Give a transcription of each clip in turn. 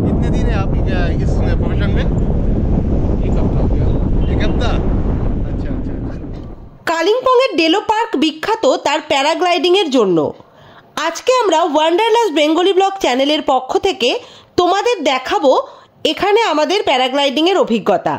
कितने दिन है आप इस प्रोफेशन में? एक हफ्ता। अच्छा अच्छा। কালিম্পংয়ের ডেলো পার্ক বিখ্যাত তার প্যারাগ্লাইডিং এর জন্য। আজকে আমরা ওয়ান্ডারল্যান্ড বেঙ্গলি ব্লগ চ্যানেলের পক্ষ থেকে তোমাদের দেখাবো এখানে আমাদের প্যারাগ্লাইডিং এর অভিজ্ঞতা।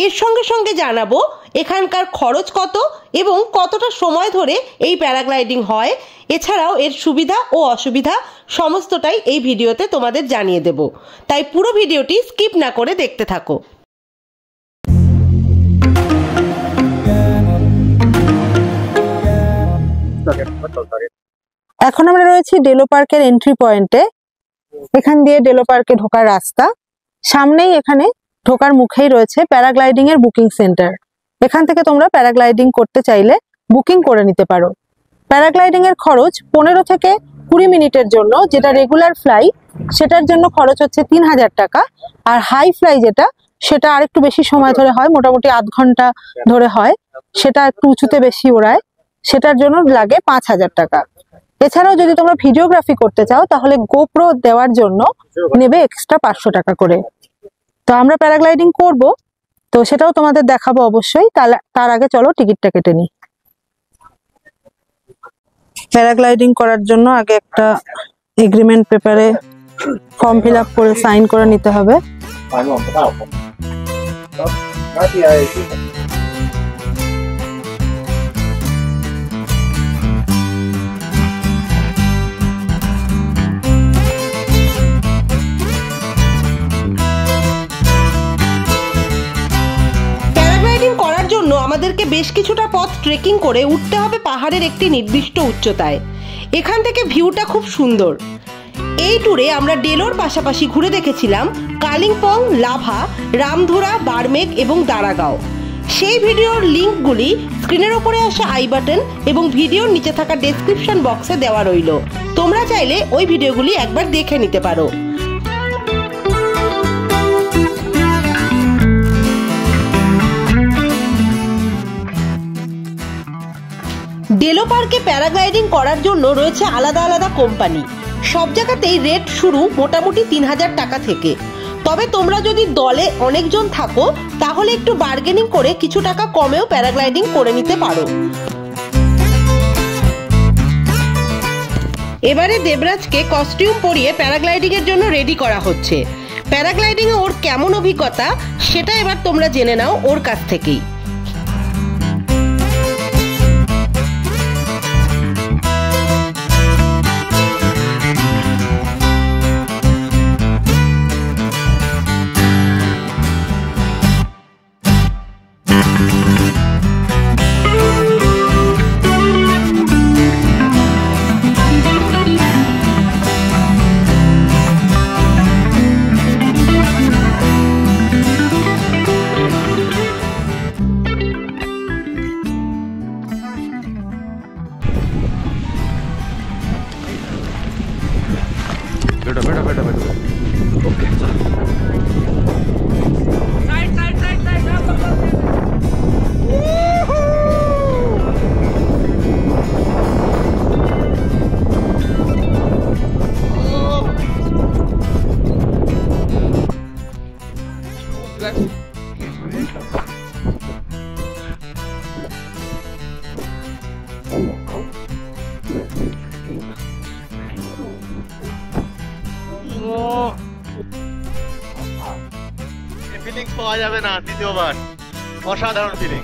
এর সঙ্গে সঙ্গে জানাবো এখানকার খরচ কত এবং কতটা সময় ধরে এই প্যারাগ্লাইডিং হয়। এছাড়াও এর সুবিধা ও অসুবিধা সমস্তটাই এই ভিডিওতে তোমাদের জানিয়ে দেব। তাই পুরো ভিডিওটি স্কিপ না করে দেখতে থাকো। এখন আমরা রয়েছি ডেলো পার্কের এন্ট্রি পয়েন্টে। এখান দিয়ে ডেলো পার্কে ঢোকার রাস্তা। সামনেই এখানে ঢোকার মুখেই রয়েছে প্যারাগ্লাইডিং এর বুকিং সেন্টার। এখান থেকে তোমরা প্যারাগ্লাইডিং করতে চাইলে বুকিং করে নিতে পারো। প্যারাগ্লাইডিং এর খরচ 15 থেকে 20 মিনিটের জন্য, যেটা রেগুলার ফ্লাই সেটার জন্য খরচ হচ্ছে 3000 টাকা। আর হাই ফ্লাই যেটা, সেটা আরেকটু বেশি সময় ধরে হয়, মোটামুটি আধ ঘন্টা ধরে হয়, সেটা একটু উঁচুতে বেশি ওড়ায়, সেটার জন্য লাগে 5000 টাকা। এছাড়াও যদি তোমরা ভিডিওগ্রাফি করতে চাও তাহলে গোপ্রো দেওয়ার জন্য নেবে এক্সট্রা 500 টাকা করে। তো আমরা প্যারাগ্লাইডিং করব, তো সেটাও তোমাদের দেখাবো অবশ্যই। তার আগে চলো টিকিটটা কেটে নিই। প্যারাগ্লাইডিং করার জন্য আগে একটা এগ্রিমেন্ট পেপারে ফর্ম ফিল আপ করে সাইন করে নিতে হবে। আমাদেরকে বেশ কিছুটা পথ ট্রেকিং করে উঠতে হবে পাহাড়ের একটি নির্দিষ্ট উচ্চতায়। এখান থেকে ভিউটা খুব সুন্দর। এই ট্যুরে আমরা ডেলোর পাশাপাশি ঘুরে দেখেছিলাম কালিম্পং, লাভা, রামধুরা, বারমেক এবং দারাগাঁও। সেই ভিডিওর লিঙ্কগুলি স্ক্রিনের ওপরে আসা আই বাটন এবং ভিডিওর নিচে থাকা ডেসক্রিপশন বক্সে দেওয়া রইল। তোমরা চাইলে ওই ভিডিওগুলি একবার দেখে নিতে পারো। ডেলো পার্কে প্যারাগ্লাইডিং করার জন্য রয়েছে আলাদা আলাদা কোম্পানি। সব জায়গাতেই রেট শুরু মোটামুটি 3000 টাকা থেকে। তবে তোমরা যদি দলে অনেকজন থাকো তাহলে একটু বার্গেনিং করে কিছু টাকা কমেও প্যারাগ্লাইডিং করে নিতে পারো। এবারে দেবরাজকে কস্টিউম পরিয়ে প্যারাগ্লাইডিং এর জন্য রেডি করা হচ্ছে। প্যারাগ্লাইডিং এ ওর কেমন অভিজ্ঞতা সেটা এবার তোমরা জেনে নাও ওর কাছ থেকেই। ফিলিংস পাওয়া যাবে না দ্বিতীয়বার। অসাধারণ ফিলিং।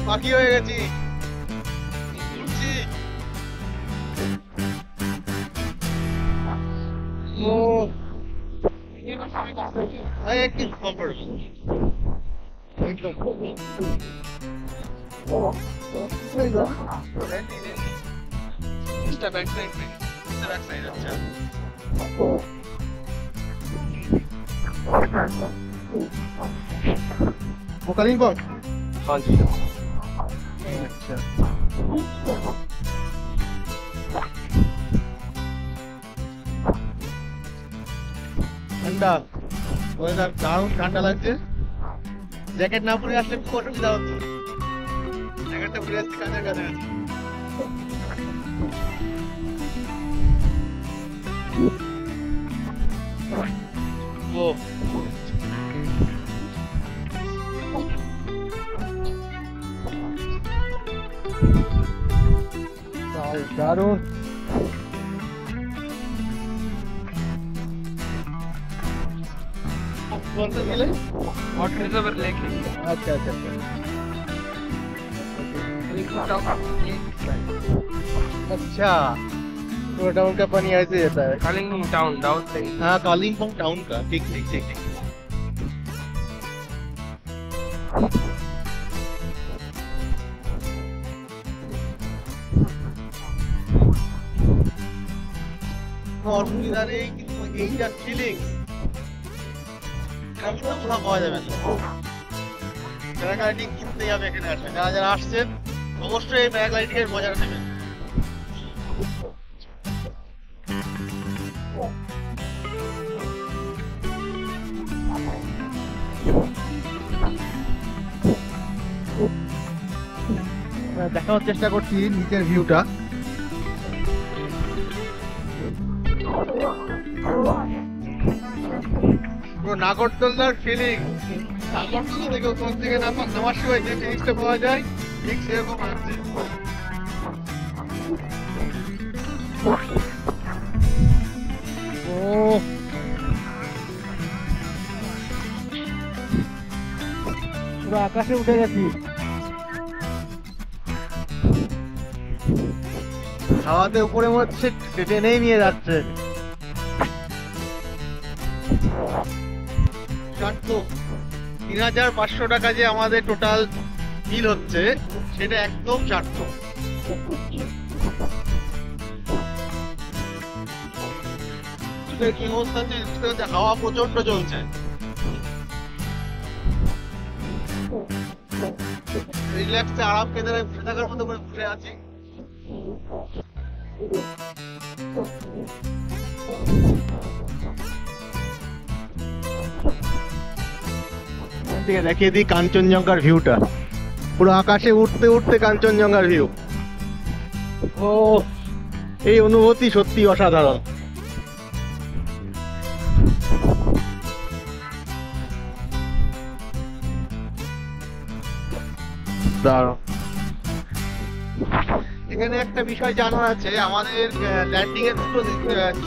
পাখি হয়ে গেছি। वो कालिम्पोंग? हाँ जी। अच्छा। ठंडा ওয়েদার দারুণ ঠান্ডা লাগছে। জ্যাকেট না পরে আসলে খুব অসুবিধা হতো। চলে এসেছি কাছাকাছি। ও দারুণ। কোনটা দিলে? Water reservoir lake. আচ্ছা আচ্ছা अच्छा, तो टाउन का पानी ऐसे रहता है। Kalimpong town, South Lake. हाँ, कालिम्पोंग टाउन का। ठीक ठीक ठीक ठीक। অসুবিধা নেই, কিন্তু এইটা ফিলিং এটা কিন্তু কোথাও পাওয়া যাবে না। প্যারাগ্লাইডিং কিনতে যাবে এখানে আসবে, যারা যারা আসছেন অবশ্যই এই প্যারাগ্লাইডিং এর মজা নেবেন। দেখানোর চেষ্টা করছি নিচের ভিউটা। পুরো নাগরদোলনার ফিলিং, নাগরদোলনা থেকে ওপর থেকে নামার সময় যে ফিলিংসটা পাওয়া যায় ঠিক সেরকম আছে। ও পুরো আকাশে উঠে গেছি, হাওয়াতে উপরে মনে হচ্ছে টেনেই নিয়ে যাচ্ছে। ৩৫০০ টাকা যে আমাদের টোটাল বিল হচ্ছে সেটা একদম সার্থক। কি অবস্থা হচ্ছে, হাওয়া প্রচন্ড চলছে। রিল্যাক্সে আরাম কেদারে বসে থাকার মতো করে বসে আছি। দেখিয়ে দিই কাঞ্চনজঙ্ঘার ভিউটা, পুরো আকাশে উঠতে উঠতে কাঞ্চনজঙ্ঘার ভিউ। ও এই অনুভূতি সত্যি অসাধারণ। দারুণ। এখানে একটা বিষয় জানার আছে, আমাদের ল্যান্ডিং এর দুটো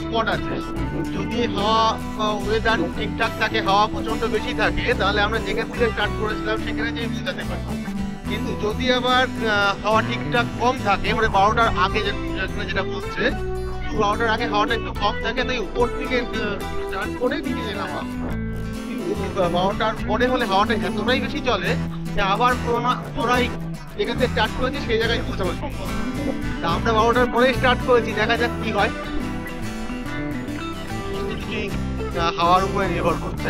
স্পট আছে। যদি হাওয়া বা ওয়েদার ঠিকঠাক থাকে, হাওয়া প্রচন্ড বেশি থাকে, তাহলে আমরা যেখান থেকে স্টার্ট করেছিলাম সেখানে যেয়ে মিলতে পারি। কিন্তু যদি আবার হাওয়া ঠিকঠাক কম থাকে, মানে 12টার আগে যেটা বলছে, 12টার আগে হাওয়াটা একটু কম থাকে, তাই উপর থেকে স্টার্ট করে নিচে যেলাম। কিন্তু 12টার পরে হলে হাওয়াটা এতটাই বেশি চলে যে আবার পুনরায় যেখান থেকে স্টার্ট করেছি সেই জায়গায় পৌঁছতে পারছি। তা আমরা 12টার পরে স্টার্ট করেছি, দেখা যাক কি হয়। হাওয়ার উপরে নির্ভর করছে।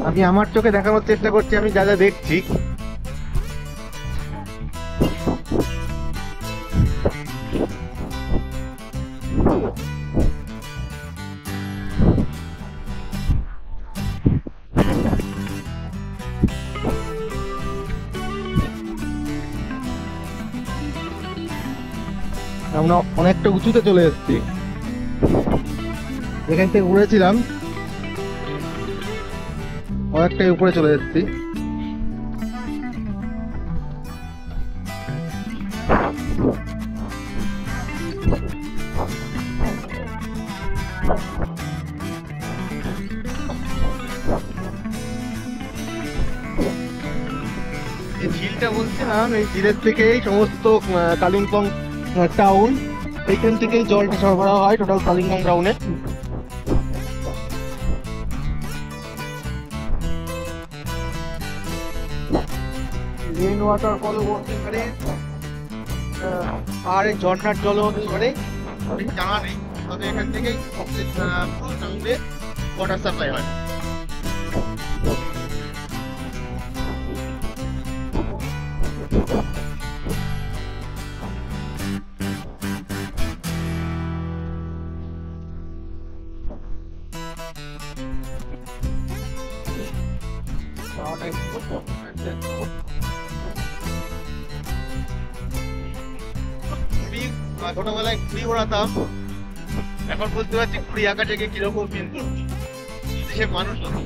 আমি আমার চোখে দেখানোর চেষ্টা করছি আমি যা যা দেখছি। আমরা অনেকটা উঁচুতে চলে এসেছি, এখান থেকে উড়েছিলাম অনেকটাই উপরে চলে এসেছি। এই ঝিলটা বলছিলাম, এই ঝিলের থেকেই সমস্ত কালিম্পং টাউন, এইখান থেকেই জলটা সরবরাহ হয় টোটাল কালিম্পং টাউনে। রেন ওয়াটার ফলও বলতে পারে, আর এই ঝর্ণার জলও হতে পারে, ঠিক জানা নেই। তবে এখান থেকেই টাউনে ওয়াটার সাপ্লাই হয়। ছোটবেলায় ঘুড়ি ওড়াতাম, এখন বুঝতে পারছি ঘুড়ি আঁকাটাকে কিরকম ফিল করছি, সে মানুষ হতো।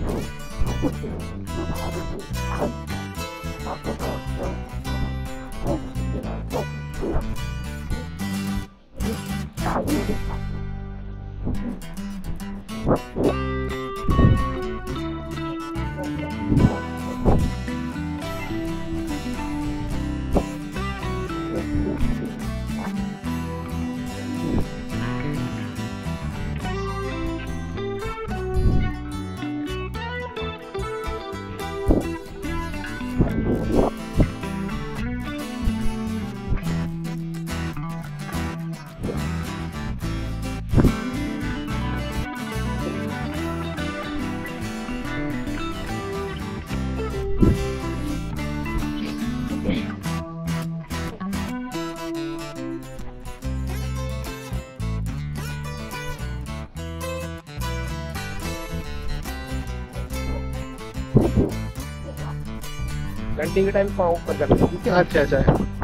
लैंडिंग के टाइम पाँव ऊपर करना, ठीक है? अच्छा अच्छा,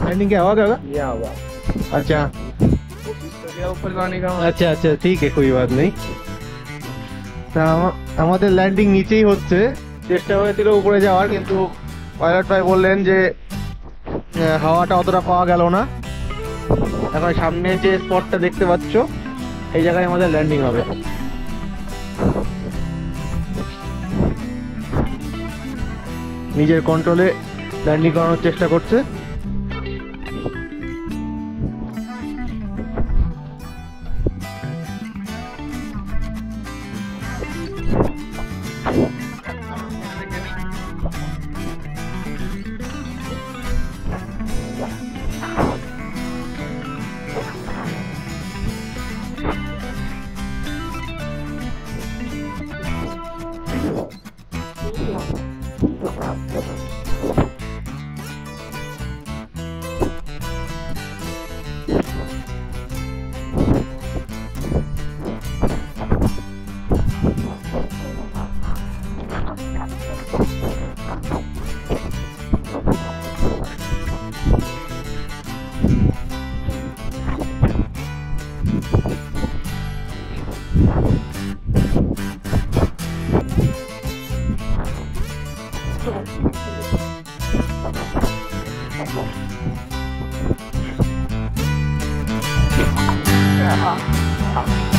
लैंडिंग क्या होगा क्या? ये होगा। अच्छा कोशिश करिए ऊपर जाने का। আচ্ছা আচ্ছা, ঠিক আছে, कोई बात नहीं। তা আমাদের ল্যান্ডিং নিচেই হচ্ছে, চেষ্টা হয়েছিল উপরে যাওয়ার, কিন্তু পাইলট ভাই বললেন যে হাওয়াটা অতটা পাওয়া গেল না। এখন সামনে যে স্পটটা দেখতে পাচ্ছ, এই জায়গায় আমাদের ল্যান্ডিং হবে। নিজের কন্ট্রোলে ল্যান্ডিং করানোর চেষ্টা করছে।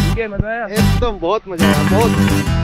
ठीक है, मजा आया? एकदम बहुत मजा आया, बहुत।